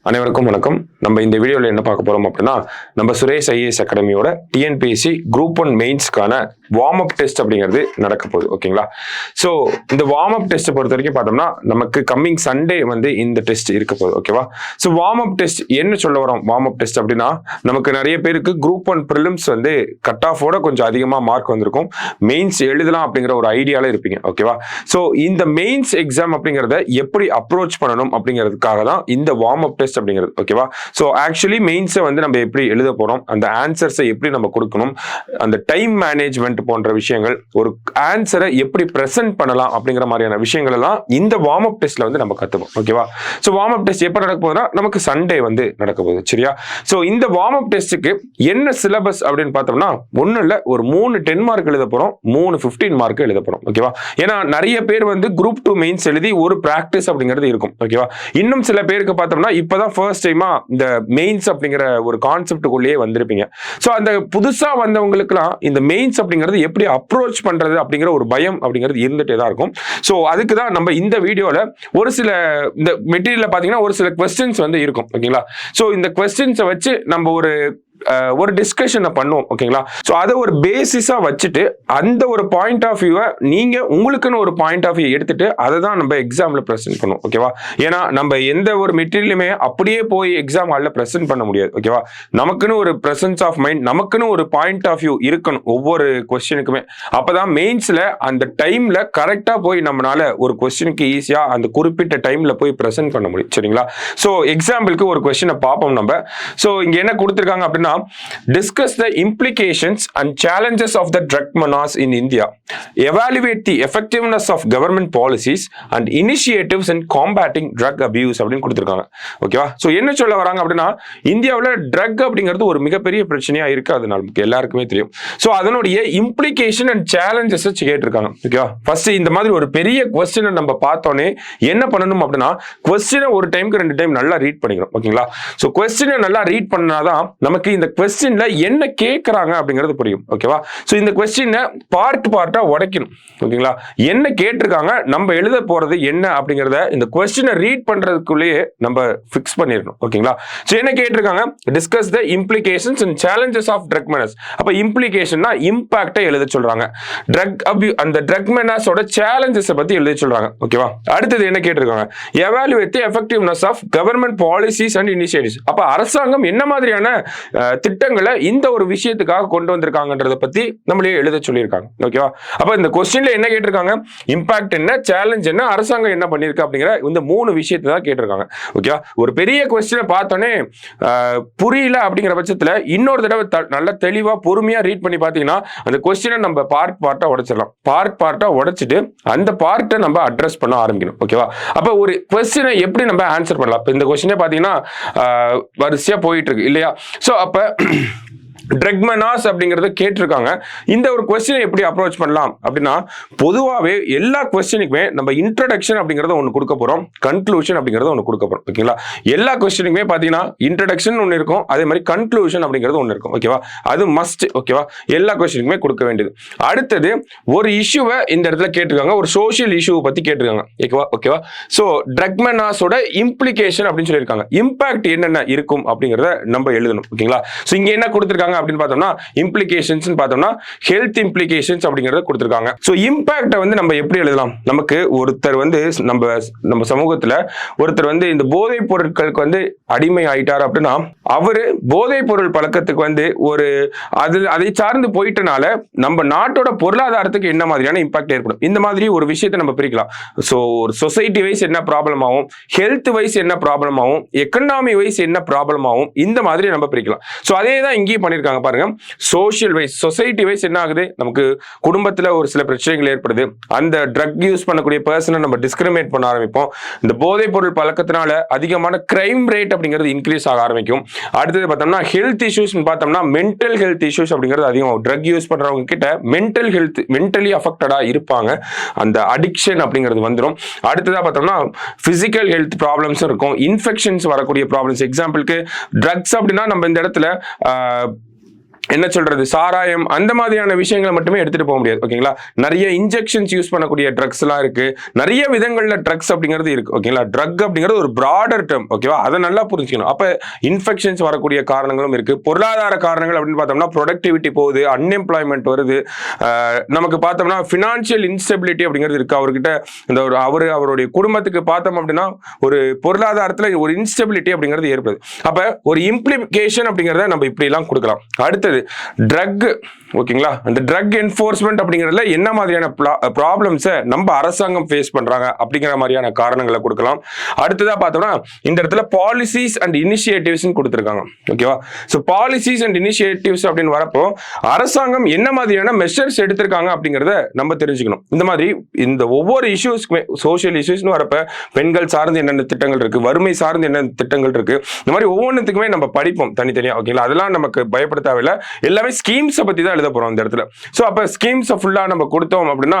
அனைவருக்கும் வணக்கம். நம்ம இந்த வீடியோவில் என்ன பார்க்க போறோம் அப்படின்னா, நம்ம சுரேஷ் ஐஏஎஸ் அகாடமியோட டிஎன்பிஎஸ்சி குரூப் 1 மெயின்ஸ்க்கான வார்ம் அப் டெஸ்ட் அப்படிங்கிறது நடக்க போகுது. ஓகேங்களா? ஸோ இந்த வார்ம் அப் டெஸ்ட்டை பொறுத்த வரைக்கும் பார்த்தோம்னா, நமக்கு கம்மிங் சண்டே வந்து இந்த டெஸ்ட் இருக்க போகுது. ஓகேவா? ஸோ வார்ம் அப் டெஸ்ட் என்ன சொல்ல வரோம்? வார்ம் அப் டெஸ்ட் அப்படின்னா, நமக்கு நிறைய பேருக்கு குரூப் 1 ப்ரிலிம்ஸ் வந்து கட் ஆஃபோட கொஞ்சம் அதிகமாக மார்க் வந்திருக்கும். மெயின்ஸ் எழுதலாம் அப்படிங்கிற ஒரு ஐடியாவில் இருப்பீங்க. ஓகேவா? ஸோ இந்த மெயின்ஸ் எக்ஸாம் அப்படிங்கிறத எப்படி அப்ரோச் பண்ணணும் அப்படிங்கிறதுக்காக தான் இந்த வார்ம் அப் டெஸ்ட் அப்படிங்கிறது. ஓகேவா? சோ ஆக்சுவலி மெயின்ஸை வந்து நம்ம எப்படி எழுத போறோம், அந்த ஆன்சர்ஸை எப்படி நம்ம கொடுக்கணும், அந்த டைம் மேனேஜ்மெண்ட் போன்ற விஷயங்கள், ஒரு ஆன்சரை எப்படி பிரசன்ட் பண்ணலாம் அப்படிங்கிற மாதிரியான விஷயங்கள் எல்லாம் இந்த வார்ம் அப் டெஸ்ட்ல வந்து நம்ம கத்துப்போம். ஓகேவா? சோ வார்ம் அப் டெஸ்ட் எப்ப நடக்க போகுதுன்னா, நமக்கு சண்டே வந்து நடக்க போகுது. சரியா? சோ இந்த வார்ம் அப் டெஸ்ட்டுக்கு என்ன சிலபஸ் அப்படின்னு பார்த்தோம்னா, ஒன்னும் இல்ல, ஒரு 3 10 மார்க் எழுத போறோம், 3 15 மார்க் எழுத போறோம். ஓகேவா? ஏன்னா நிறைய பேர் வந்து குரூப் 2 மெயின்ஸ் எழுதி ஒரு பிராக்டிஸ் அப்படிங்கிறது இருக்கும். ஓகேவா? இன்னும் சில பேருக்கு பார்த்தோம்னா இப்பதான் ஃபர்ஸ்ட் டைமா இந்த மெயின்ஸ் அப்படிங்கிற ஒரு கான்செப்டுக்குள்ளேயே வந்திருப்பீங்க. ஸோ அந்த புதுசா வந்தவங்களுக்குலாம் இந்த மெயின்ஸ் அப்படிங்கிறது எப்படி அப்ரோச் பண்றது அப்படிங்கிற ஒரு பயம் அப்படிங்கிறது இருந்துட்டே தான் இருக்கும். ஸோ அதுக்கு தான் நம்ம இந்த வீடியோல ஒரு சில இந்த மெட்டீரியல்ல பாத்தீங்கன்னா ஒரு சில கொஸ்டின்ஸ் வந்து இருக்கும். ஓகேங்களா? ஸோ இந்த கொஸ்டின்ஸை வச்சு நம்ம ஒரு டிஸ்கஷனை பண்ணுவோம். ஓகேங்களா? ஸோ அதை ஒரு பேசிஸா வச்சுட்டு அந்த ஒரு பாயிண்ட் ஆஃப் வியூவை நீங்க உங்களுக்குன்னு ஒரு பாயிண்ட் ஆஃப் வியூ எடுத்துட்டு அதை தான் நம்ம எக்ஸாம்ல ப்ரெசென்ட் பண்ணுவோம். ஓகேவா? ஏன்னா நம்ம எந்த ஒரு மெட்டீரியலுமே அப்படியே போய் எக்ஸாம் ஹாலில் ப்ரெசென்ட் பண்ண முடியாது. ஓகேவா? நமக்குன்னு ஒரு ப்ரெசன்ஸ் ஆஃப் மைண்ட், நமக்குன்னு ஒரு பாயிண்ட் ஆஃப் வியூ இருக்கணும் ஒவ்வொரு கொஸ்டினுக்குமே. அப்பதான் மெயின்ஸ்ல அந்த டைம்ல கரெக்டா போய் நம்மளால ஒரு கொஸ்டினுக்கு ஈஸியா அந்த குறிப்பிட்ட டைம்ல போய் ப்ரெசென்ட் பண்ண முடியும். சரிங்களா? ஸோ எக்ஸாம்பிளுக்கு ஒரு கொஸ்டினை பார்ப்போம் நம்ம. ஸோ இங்க என்ன கொடுத்துருக்காங்க அப்படின்னா, discuss the implications and challenges of the drug menace in India, evaluate the effectiveness of government policies and initiatives in combating drug abuse அப்படின்னு கொடுத்திருக்காங்க. ஓகேவா? சோ என்ன சொல்ல வராங்க அப்படின்னா, இந்தியாவுல ட்ரக் அப்படிங்கிறது ஒரு மிகப்பெரிய பிரச்சனையா இருக்கு, அது நமக்கு எல்லாருக்குமே தெரியும். சோ அதனுடைய இம்ப்ளிகேஷன் அண்ட் சேலஞ்சஸ் கேட்டிருக்காங்க. ஓகேவா? ஃபர்ஸ்ட் இந்த மாதிரி ஒரு பெரிய கொஸ்டினை நம்ம பார்த்தோன்னே என்ன பண்ணணும் அப்படின்னா, கொஸ்டினை ஒரு டைம்க்கு 2 டைம் நல்லா ரீட் பண்ணிக்கணும். ஓகேங்களா? சோ கொஸ்டினை நல்லா ரீட் பண்ணாதான் நமக்கு இந்த கொஸ்டின்ல என்ன கேட்கறாங்க அப்படிங்கிறது புரியும். ஓகேவா? சோ இந்த கொஸ்டினை பார்ட்டா உடைக்கணும். ஓகேங்களா? என்ன கேட்டிருக்காங்க, நம்ம எழுத போறது என்ன அப்படிங்கறத இந்த கொஸ்டினை ரீட் பண்றதுக்குள்ளேயே நம்ம ஃபிக்ஸ் பண்ணிடணும். ஓகேங்களா? சோ என்ன கேட்டிருக்காங்க, discuss the implications and challenges of drug menace. அப்ப இம்ப்ளிகேஷன்னா இம்பாக்டை எழுத சொல்றாங்க. அந்த ட்ரக் மெனஸோட சேலஞ்சஸ் பத்தி எழுத சொல்றாங்க. ஓகேவா? அடுத்தது என்ன கேட்டிருக்காங்க, evaluate the effectiveness of government policies and initiatives. அப்ப அரசாங்கம் என்ன மாதிரியான திட்டங்களை இந்த ஒரு விஷயத்துக்காக கொண்டு வந்திருக்காங்கன்றத பத்தி நம்மளே எழுத சொல்லியிருக்காங்க. ஓகேவா? அப்ப இந்த கொஸ்டின்ல என்ன கேட்டிருக்காங்க, இம்பாக்ட் என்ன, சேலஞ்ச் என்ன, அரசாங்கம் என்ன பண்ணிருக்கு அப்படிங்கிற இந்த 3 விஷயத்தை தான் கேட்டிருக்காங்க. ஓகேவா? ஒரு பெரிய கொஸ்டினை பார்த்தோன்னே புரியல அப்படிங்கிற பட்சத்துல இன்னொரு தடவை நல்ல தெளிவா பொறுமையா ரீட் பண்ணி பார்த்தீங்கன்னா அந்த கொஸ்டினை நம்ம பார்ட்டா உடைச்சிடலாம். பார்ட்டா உடைச்சிட்டு அந்த பார்ட்டை நம்ம அட்ரஸ் பண்ண ஆரம்பிக்கணும். ஓகேவா? அப்ப ஒரு கொஸ்டினை எப்படி நம்ம ஆன்சர் பண்ணலாம். இந்த கொஸ்டினே பார்த்தீங்கன்னா வரிசையா போயிட்டு இருக்கு இல்லையா? சோ அப்ப ட்ரக் மெனாஸ் அப்படிங்கறத கேட்டிருக்காங்க. இந்த ஒரு கொஸ்டினை எப்படி அப்ரோச் பண்ணலாம் அப்படின்னா, பொதுவாகவே எல்லா கொஸ்டினுக்குமே நம்ம இன்ட்ரடக்ஷன் அப்படிங்கறத ஒன்று கொடுக்க போறோம், கன்க்ளூஷன் அப்படிங்கறத ஒன்று கொடுக்க போறோம். ஓகேங்களா? எல்லா கொஸ்டினுக்குமே பாத்தீங்கன்னா இன்ட்ரடக்ஷன் ஒன்று இருக்கும், அதே மாதிரி கன்க்ளூஷன் அப்படிங்கிறது ஒன்று இருக்கும். ஓகேவா? அது மஸ்ட். ஓகேவா? எல்லா கொஸ்டினுக்குமே கொடுக்க வேண்டியது. அடுத்தது ஒரு இஷ்யூவை இந்த இடத்துல கேட்டிருக்காங்க, ஒரு சோஷியல் இஷ்யூவை பத்தி கேட்டிருக்காங்க. ஓகேவா? சோ ட்ரக் மெனாஸோட இம்ப்ளிகேஷன் அப்படின்னு சொல்லியிருக்காங்க. இம்பாக்ட் என்னென்ன இருக்கும் அப்படிங்கறத நம்ம எழுதணும். ஓகேங்களா? சோ இங்க என்ன கொடுத்திருக்காங்க அப்படின்னு பார்த்தோம்னா, இம்ப்ளிகேஷன்ஸ் பார்த்தோம்னா ஹெல்த் இம்ப்ளிகேஷன்ஸ் அப்படிங்கறத கொடுத்திருக்காங்க. சோ இம்பாக்ட்டை வந்து நம்ம எப்படி எழுதலாம், நமக்கு ஒருத்தர் வந்து நம்ம சமூகத்துல ஒருத்தர் வந்து இந்த போதைப் பொருட்களுக்கு வந்து அடிமை ஆயிட்டார் அப்படின்னா, அவரு போதைப் பொருள் பழக்கத்துக்கு வந்து அதை சார்ந்து போயிட்டனால நம்ம நாட்டோட பொருளாதாரத்துக்கு என்ன மாதிரியான இம்பாக்ட் ஏற்படும், இந்த மாதிரி ஒரு விஷயத்தை நம்ம பிரிக்கலாம். சோ ஒரு சொசைட்டி வைஸ் என்ன ப்ராப்ளம் ஆகும், ஹெல்த் வைஸ் என்ன ப்ராப்ளம் ஆகும், எக்கனாமி வைஸ் என்ன ப்ராப்ளம் ஆகும், இந்த மாதிரி நம்ம பிரிக்கலாம். சோ அதே தான் இங்கேயும் பண்ணிருக்காங்க பாருங்க. சோஷியல் வைஸ், சொசைட்டி வைஸ் என்ன ஆகுது, நமக்கு குடும்பத்துல ஒரு சில பிரச்சனைகள் ஏற்படுது, அந்த ட்ரக் யூஸ் பண்ணக்கூடிய பர்சனை நம்ம டிஸ்கிரிமினேட் பண்ண ஆரம்பிப்போம். இந்த போதைப் பொருள் பழக்கத்தினால அதிகமான கிரைம் ரேட் அப்படிங்கிறது இன்க்ரீஸ் ஆக ஆரம்பிக்கும். அடுத்தது பார்த்தோம்னா ஹெல்த் இஷ்யூஸ் பார்த்தோம்னா மென்டல் ஹெல்த் இஷ்யூஸ் அப்படிங்கிறது அதிகமாகும். ட்ரக் யூஸ் பண்றவங்க கிட்ட மென்டல் ஹெல்த், மென்டலி அஃபெக்டடா இருப்பாங்க, அந்த அடிக்ஷன் அப்படிங்கிறது வந்துடும். அடுத்ததா பார்த்தோம்னா பிசிக்கல் ஹெல்த் ப்ராப்ளம்ஸ் இருக்கும், இன்ஃபெக்ஷன்ஸ் வரக்கூடிய ப்ராப்ளம்ஸ். எக்ஸாம்பிளுக்கு ட்ரக்ஸ் அப்படின்னா நம்ம இந்த இடத்துல என்ன சொல்றது, சாராயம் அந்த மாதிரியான விஷயங்களை மட்டுமே எடுத்துட்டு போக முடியாது. ஓகேங்களா, நிறைய இன்ஜெக்ஷன்ஸ் யூஸ் பண்ணக்கூடிய ட்ரக்ஸ் எல்லாம் இருக்கு, நிறைய விதங்கள்ல ட்ரக்ஸ் அப்படிங்கிறது இருக்கு. ஓகேங்களா, ட்ரக் அப்படிங்கிறது ஒரு பிராடர் டேர்ம். ஓகேவா, அதை நல்லா புரிஞ்சுக்கணும். அப்ப இன்ஃபெக்ஷன்ஸ் வரக்கூடிய காரணங்களும் இருக்கு. பொருளாதார காரணங்கள் அப்படின்னு பார்த்தோம்னா ப்ரொடக்டிவிட்டி போகுது, அன்எம்ப்ளாய்மெண்ட் வருது, நமக்கு பார்த்தோம்னா ஃபினான்ஷியல் இன்ஸ்டெபிலிட்டி அப்படிங்கிறது இருக்கு. அவர்கிட்ட இந்த ஒரு அவருடைய குடும்பத்துக்கு பார்த்தோம் அப்படின்னா ஒரு பொருளாதாரத்துல ஒரு இன்ஸ்டெபிலிட்டி அப்படிங்கிறது ஏற்படுது. அப்ப ஒரு இம்ப்ளிகேஷன் அப்படிங்கிறத நம்ம இப்படி எல்லாம் கொடுக்கலாம். அடுத்தது ட்ரக். ஓகேங்களா, அந்த ட்ரக் என்ஃபோர்ஸ்மெண்ட் அப்படிங்கிறதுல என்ன மாதிரியான ப்ராப்ளம்ஸை நம்ம அரசாங்கம் ஃபேஸ் பண்றாங்க அப்படிங்கிற மாதிரியான காரணங்களை கொடுக்கலாம். அடுத்ததா பார்த்தோம்னா இந்த இடத்துல பாலிசிஸ் அண்ட் இனிஷியேட்டிவ்ஸ் கொடுத்துருக்காங்க. ஓகேவா, ஸோ பாலிசிஸ் அண்ட் இனிஷியேட்டிவ்ஸ் அப்படின்னு வரப்போ அரசாங்கம் என்ன மாதிரியான மெஷர்ஸ் எடுத்திருக்காங்க அப்படிங்கிறத நம்ம தெரிஞ்சுக்கணும். இந்த மாதிரி இந்த ஒவ்வொரு இஷ்யூஸ்க்குமே, சோஷியல் இஷ்யூஸ்னு வரப்ப பெண்கள் சார்ந்து என்னென்ன திட்டங்கள் இருக்கு, வறுமை சார்ந்து என்னென்ன திட்டங்கள் இருக்கு, இந்த மாதிரி ஒவ்வொன்றுத்துக்குமே நம்ம படிப்போம் தனித்தனியா. ஓகேங்களா, அதெல்லாம் நமக்கு பயப்பட தேவையில்லை. எல்லாமே ஸ்கீம்ஸை பத்தி தான் எழுத போறோம் இந்த இடத்துல. சோ அப்ப ஸ்கீம்ஸை ஃபுல்லா நம்ம கொடுத்தோம் அப்படின்னா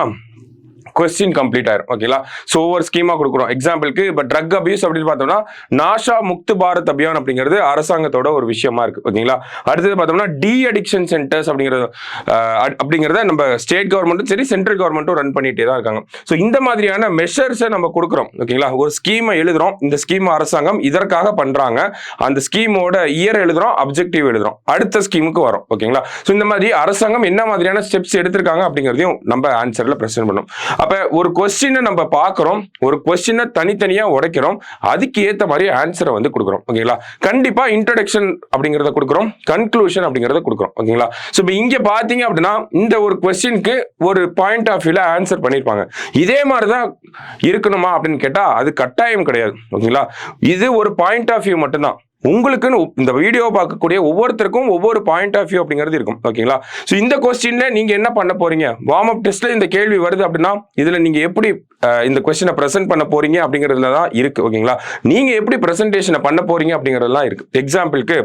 கொஸ்டின் கம்ப்ளீட் ஆயிரும். ஓகேங்களா, சோ ஒவ்வொரு ஸ்கீமா கொடுக்குறோம். எக்ஸாம்பிளுக்கு இப்ப ட்ரக் அபியூஸ் அப்படின்னு பார்த்தோம்னா நாஷா முக்த் பாரத் அபியான் அப்படிங்கிறது அரசாங்கத்தோட ஒரு விஷயமா இருக்கு. ஓகேங்களா, அடுத்தது பார்த்தோம்னா டி அடிக்ஷன் சென்டர்ஸ் அப்படிங்கிறத நம்ம ஸ்டேட் கவர்மெண்ட்டும் சரி சென்ட்ரல் கவர்மெண்ட்டும் ரன் பண்ணிட்டே தான் இருக்காங்க. ஸோ இந்த மாதிரியான மெஷர்ஸை நம்ம கொடுக்குறோம். ஓகேங்களா, ஒரு ஸ்கீமை எழுதுறோம், இந்த ஸ்கீம் அரசாங்கம் இதற்காக பண்றாங்க, அந்த ஸ்கீமோட இயர் எழுதுறோம், அப்ஜெக்டிவ் எழுதுறோம், அடுத்த ஸ்கீமுக்கு வரும். ஓகேங்களா, ஸோ இந்த மாதிரி அரசாங்கம் என்ன மாதிரியான ஸ்டெப்ஸ் எடுத்திருக்காங்க அப்படிங்கிறதையும் நம்ம ஆன்சர்ல பிரசன்ட் பண்ணணும். அப்ப ஒரு கொஸ்டினை நம்ம பார்க்கிறோம், ஒரு கொஸ்டினை தனித்தனியா உடைக்கிறோம், அதுக்கு ஏத்த மாதிரி ஆன்சரை வந்து கொடுக்குறோம். ஓகேங்களா, கண்டிப்பா இன்ட்ரோடக்ஷன் அப்படிங்கறத கொடுக்குறோம், கன்க்ளூஷன் அப்படிங்கறத கொடுக்குறோம். ஓகேங்களா, சோ இப்போ இங்க பாத்தீங்க அப்படின்னா இந்த ஒரு கொஸ்டினுக்கு ஒரு பாயிண்ட் ஆஃப் வியூல ஆன்சர் பண்ணிருப்பாங்க. இதே மாதிரிதான் இருக்கணுமா அப்படின்னு கேட்டா அது கட்டாயம் கிடையாது. ஓகேங்களா, இது ஒரு பாயிண்ட் ஆஃப் வியூ மட்டும்தான். உங்களுக்குன்னு இந்த வீடியோ பார்க்கக்கூடிய ஒவ்வொருத்தருக்கும் ஒவ்வொரு பாயிண்ட் ஆஃப் வியூ அப்படிங்கிறது இருக்கும். ஓகேங்களா, ஸோ இந்த கொஸ்டின்ல நீங்க என்ன பண்ண போறீங்க, வார்ம் அப் டெஸ்ட்ல இந்த கேள்வி வருது அப்படின்னா இதுல நீங்க எப்படி இந்த கொஸ்டினை பிரசன்ட் பண்ண போறீங்க அப்படிங்கிறதுல தான் இருக்கு. ஓகேங்களா, நீங்க எப்படி பிரசன்டேஷனை பண்ண போறீங்க அப்படிங்கிறதுலாம் இருக்கு. எக்ஸாம்பிளுக்கு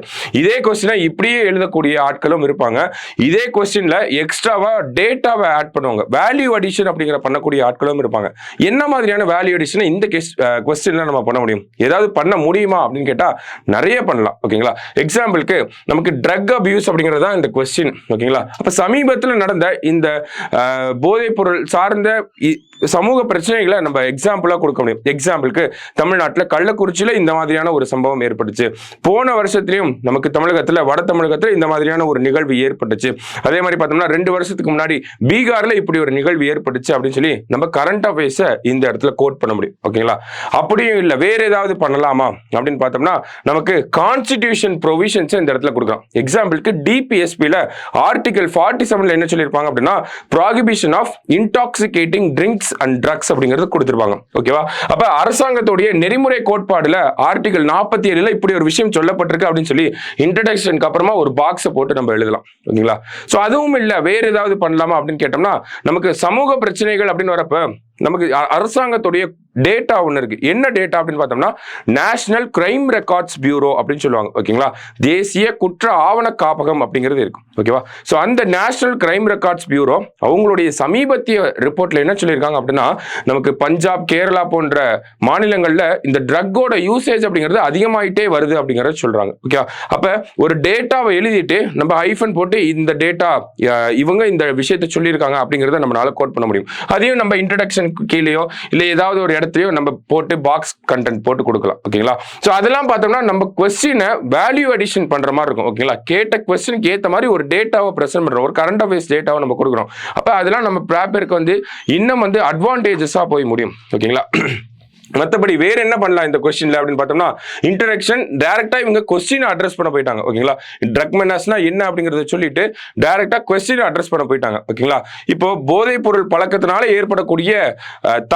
இதே கொஸ்டினை இப்படியே எழுதக்கூடிய ஆட்களும் இருப்பாங்க, இதே கொஸ்டின்ல எக்ஸ்ட்ராவா டேட்டாவை ஆட் பண்ணுவாங்க, வேல்யூ அடிஷன் அப்படிங்கிற பண்ணக்கூடிய ஆட்களும் இருப்பாங்க. என்ன மாதிரியான வேல்யூ அடிஷனை இந்த கொஸ்டின்ல நம்ம பண்ண முடியும், ஏதாவது பண்ண முடியுமா அப்படின்னு கேட்டா நிறைய பண்ணலாம். ஓகேங்களா, எக்ஸாம்பிளுக்கு நமக்கு ட்ரக் அபியூஸ் அப்படிங்கிறது தான் இந்த கொஸ்டின். ஓகேங்களா, அப்ப சமீபத்தில் நடந்த இந்த போதைப் பொருள் சார்ந்த சமூக பிரச்சனைகளை நம்ம எக்ஸாம்பிளா கொடுக்க முடியும். எக்ஸாம்பிளுக்கு தமிழ்நாட்டில் கள்ளக்குறிச்சியில இந்த மாதிரியான ஒரு சம்பவம் ஏற்பட்டுச்சு, போன வருஷத்திலையும் நமக்கு தமிழகத்துல வட தமிழகத்துல இந்த மாதிரியான ஒரு நிகழ்வு ஏற்பட்டுச்சு, அதே மாதிரி பார்த்தோம்னா 2 வருஷத்துக்கு முன்னாடி பீகார்ல இப்படி ஒரு நிகழ்வு ஏற்பட்டுச்சு அப்படின்னு சொல்லி நம்ம கரண்ட் அஃபேர்ஸை இந்த இடத்துல கோட் பண்ண முடியும். ஓகேங்களா, அப்படியும் இல்லை வேற ஏதாவது பண்ணலாமா அப்படின்னு பார்த்தோம்னா நமக்கு கான்ஸ்டிடியூஷன் ப்ரொவிஷன்ஸ் இந்த இடத்துல கொடுக்கலாம். எக்ஸாம்பிளுக்கு டிபிஎஸ்பில ஆர்டிகல் 47 என்ன சொல்லியிருப்பாங்க அப்படின்னா prohibition of intoxicating drinks and drugs அப்படிங்கிறது கொடுத்திருப்பாங்க. ஓகேவா, அப்ப அரசாங்கத்துடைய நெறிமுறை கோட்பாடுல ஆர்டிகல் 47 இப்படி ஒரு விஷயம் சொல்லப்பட்டிருக்கு அப்படின்னு சொல்லி இன்ட்ரோடக்ஷனுக்கு அப்புறமா ஒரு பாக்ஸை போட்டு நம்ம எழுதலாம். ஓகேங்களா, சோ அதுவும் இல்ல வேற ஏதாவது பண்ணலாமா அப்படின்னு கேட்டோம்னா நமக்கு சமூக பிரச்சனைகள் அப்படின்னு வரப்ப நமக்கு அரசாங்கத்துடைய டேட்டா ஒன்று இருக்கு. என்ன டேட்டா அப்படின்னு பார்த்தோம்னா நேஷனல் கிரைம் ரெக்கார்ட்ஸ் பியூரோ அப்படின்னு சொல்லுவாங்க. ஓகேங்களா, தேசிய குற்ற ஆவண காப்பகம் அப்படிங்கிறது இருக்கும். ஓகேவா, ஸோ அந்த நேஷனல் கிரைம் ரெக்கார்ட்ஸ் பியூரோ அவங்களுடைய சமீபத்திய ரிப்போர்ட்ல என்ன சொல்லியிருக்காங்க அப்படின்னா நமக்கு பஞ்சாப் கேரளா போன்ற மாநிலங்கள்ல இந்த ட்ரக்கோட யூசேஜ் அப்படிங்கிறது அதிகமாயிட்டே வருது அப்படிங்கறத சொல்றாங்க. ஓகே, அப்ப ஒரு டேட்டாவை எழுதிட்டு நம்ம ஐஃபன் போட்டு இந்த டேட்டா இவங்க இந்த விஷயத்தை சொல்லியிருக்காங்க அப்படிங்கிறத நம்மளால கோட் பண்ண முடியும். அதையும் நம்ம இன்ட்ரோடக்ஷன் கீழேயோ இல்லை ஏதாவது ஒரு இடத்துலயோ நம்ம போட்டு பாக்ஸ் கண்டென்ட் போட்டு கொடுக்கலாம். ஓகேங்களா, சோ அதெல்லாம் பார்த்தோம்னா நம்ம கொஸ்டினை வேல்யூ அடிஷன் பண்ற மாதிரி இருக்கும். ஓகேங்களா, கேட்ட கொஸ்டினுக்கு ஏற்ற மாதிரி ஒரு டேட்டாவை பிரசன்ட் பண்றோம், ஒரு கரண்ட் அஃபேர்ஸ் டேட்டாவை நம்ம கொடுக்குறோம். அப்ப அதெல்லாம் நம்ம ப்ராப்பருக்கு வந்து இன்னும் வந்து அட்வான்டேஜஸா போய் முடியும். ஓகேங்களா, மற்றபடி வேற என்ன பண்ணலாம் இந்த கொஸ்டின்ல அப்படின்னு பார்த்தோம்னா இன்ட்ரடக்ஷன் டைரக்டா இவங்க கொஸ்டின் அட்ரஸ் பண்ண போயிட்டாங்க. ஓகேங்களா, ட்ரக் மெனாஸ்னா என்ன அப்படிங்கறத சொல்லிட்டு டைரக்டா கொஸ்டின் அட்ரஸ் பண்ண போயிட்டாங்க. ஓகேங்களா, இப்போ போதைப் பொருள் பழக்கத்தினால ஏற்படக்கூடிய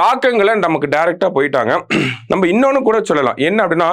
தாக்கங்களை நமக்கு டைரக்டா போயிட்டாங்க. நம்ம இன்னொன்னு கூட சொல்லலாம், என்ன அப்படின்னா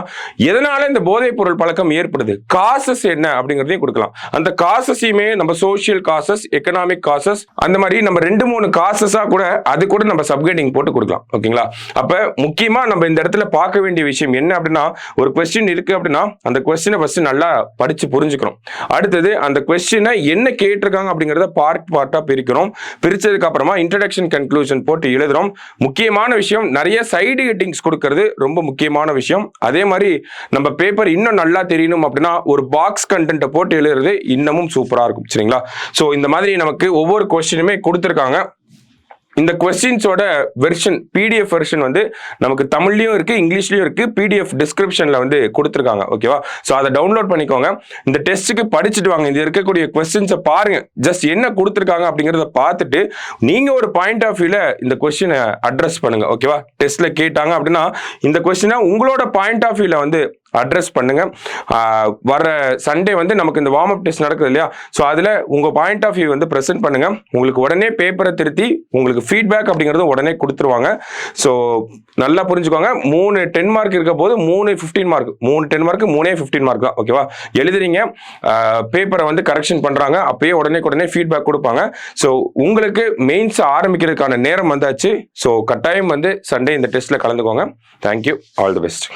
எதனால இந்த போதைப் பொருள் பழக்கம் ஏற்படுது, காசஸ் என்ன அப்படிங்கறதையும் கொடுக்கலாம். அந்த காசஸையுமே நம்ம சோசியல் காசஸ், எக்கனாமிக் காசஸ், அந்த மாதிரி நம்ம 2-3 காசஸா கூட அது கூட நம்ம சப்ஹெட்டிங் போட்டு கொடுக்கலாம். ஓகேங்களா, அப்ப முக்கியமா முக்கியமா நம்ம இந்த இடத்துல பார்க்க வேண்டிய விஷயம் என்ன அப்படின்னா, ஒரு கொஸ்டின் இருக்கு அப்படின்னா அந்த கொஸ்டினை ஃபர்ஸ்ட் நல்லா படிச்சு புரிஞ்சுக்கணும். அடுத்தது அந்த கொஸ்டினை என்ன கேட்டிருக்காங்க அப்படிங்கறத பார்ட்டா பிரிக்கிறோம். பிரிச்சதுக்கு அப்புறமா இன்ட்ரடக்ஷன் கன்க்ளூஷன் போட்டு எழுதுறோம். முக்கியமான விஷயம், நிறைய சைடு ஹெட்டிங்ஸ் கொடுக்கிறது ரொம்ப முக்கியமான விஷயம். அதே மாதிரி நம்ம பேப்பர் இன்னும் நல்லா தெரியணும் அப்படின்னா ஒரு பாக்ஸ் கண்டென்ட்டை போட்டு எழுதுறது இன்னமும் சூப்பரா இருக்கும். சரிங்களா? சோ இந்த மாதிரி நமக்கு ஒவ்வொரு கொஸ்டினுமே கொடுத்திருக்காங்க. இந்த கொஸ்டின்ஸோட வெர்ஷன், பிடிஎஃப் வெர்ஷன் வந்து நமக்கு தமிழ்லயும் இருக்கு, இங்கிலீஷ்லயும் இருக்கு. பிடிஎஃப் டிஸ்கிரிப்ஷன்ல வந்து கொடுத்துருக்காங்க. ஓகேவா? ஸோ அதை டவுன்லோட் பண்ணிக்கோங்க. இந்த டெஸ்ட்டுக்கு படிச்சுட்டு வாங்க. இது இருக்கக்கூடிய கொஸ்டின்ஸை பாருங்க. ஜஸ்ட் என்ன கொடுத்துருக்காங்க அப்படிங்கிறத பார்த்துட்டு நீங்க ஒரு பாயிண்ட் ஆஃப் வியூல இந்த கொஸ்டினை அட்ரஸ் பண்ணுங்க. ஓகேவா? டெஸ்ட்ல கேட்டாங்க அப்படின்னா இந்த கொஸ்டினை உங்களோட பாயிண்ட் ஆஃப் வியூல வந்து அட்ரஸ் பண்ணுங்க. வர சண்டே வந்து நமக்கு இந்த வார்ம் அப் டெஸ்ட் நடக்குது இல்லையா? ஸோ அதில் உங்க பாயிண்ட் ஆஃப் வியூ வந்து ப்ரெசென்ட் பண்ணுங்க. உங்களுக்கு உடனே பேப்பரை திருத்தி உங்களுக்கு ஃபீட்பேக் அப்படிங்கிறது உடனே கொடுத்துருவாங்க. ஸோ நல்லா புரிஞ்சுக்கோங்க. 3 10 மார்க் இருக்க போது 3 15 மார்க், 3 10 மார்க் 3 15 மார்க் தான். ஓகேவா? எழுதுறீங்க, பேப்பரை வந்து கரெக்ஷன் பண்றாங்க, அப்பயே உடனே ஃபீட்பேக் கொடுப்பாங்க. ஸோ உங்களுக்கு மெயின்ஸ் ஆரம்பிக்கிறதுக்கான நேரம் வந்தாச்சு. ஸோ கட்டாயம் வந்து சண்டே இந்த டெஸ்ட்ல கலந்துக்கோங்க. Thank you, all the best.